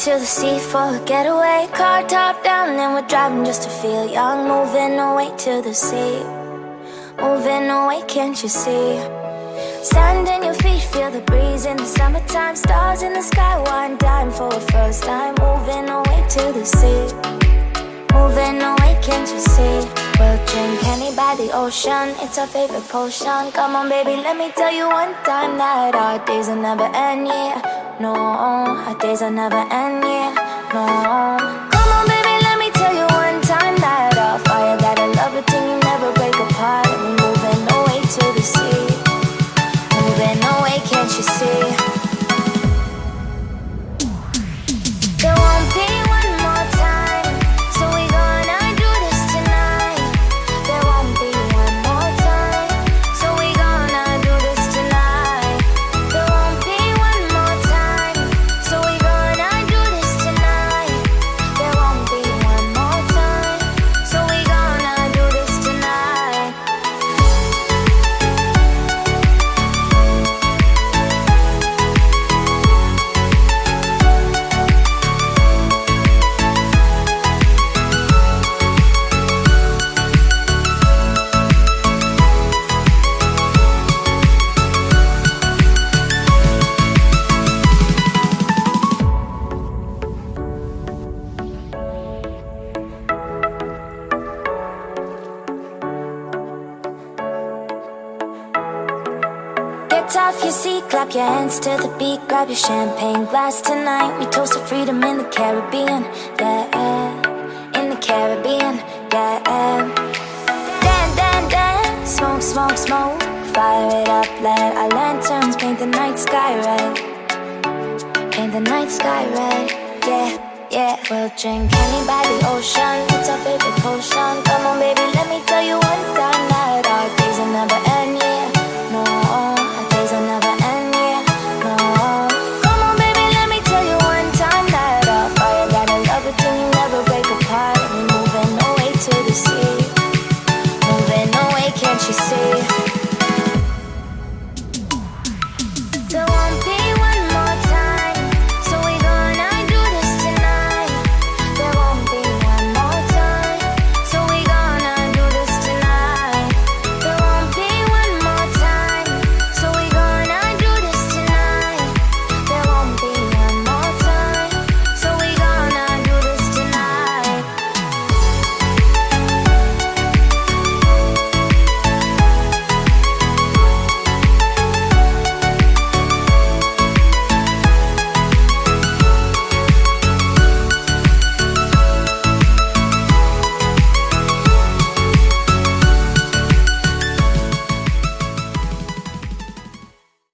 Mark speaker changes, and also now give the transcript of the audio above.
Speaker 1: To the sea for a getaway, car top down and we're driving just to feel young. Moving away to the sea, moving away, can't you see? Sand in your feet, feel the breeze in the summertime. Stars in the sky, one dime for a first time. Moving away to the sea, moving away, can't you see? We'll drink honey by the ocean, it's our favorite potion. Come on baby, let me tell you one time that our days will never end, yeah. No, our days will never end, yeah. No. Come on baby, let me tell you one time that our fire got a love it till you never break apart. And we're moving away to the sea, moving away, can't you see? There won't be one more time, so we gonna do this tonight. There won't be one more time, so we gonna do this tonight. There won't be one more time, so we gonna do this tonight. There won't be one more time, so we gonna do this tonight. Get off your seat, clap your hands to the beat. Grab your champagne glass tonight. We toast to freedom in the Caribbean, yeah. In the Caribbean, yeah. Dance, dance, dance, smoke, smoke, smoke. Fire it up, let our lanterns paint the night sky red. Paint the night sky red, yeah, yeah. We'll drink honey by the ocean, it's our favorite potion. Come on baby, let me tell you one time that our days will never end, yeah.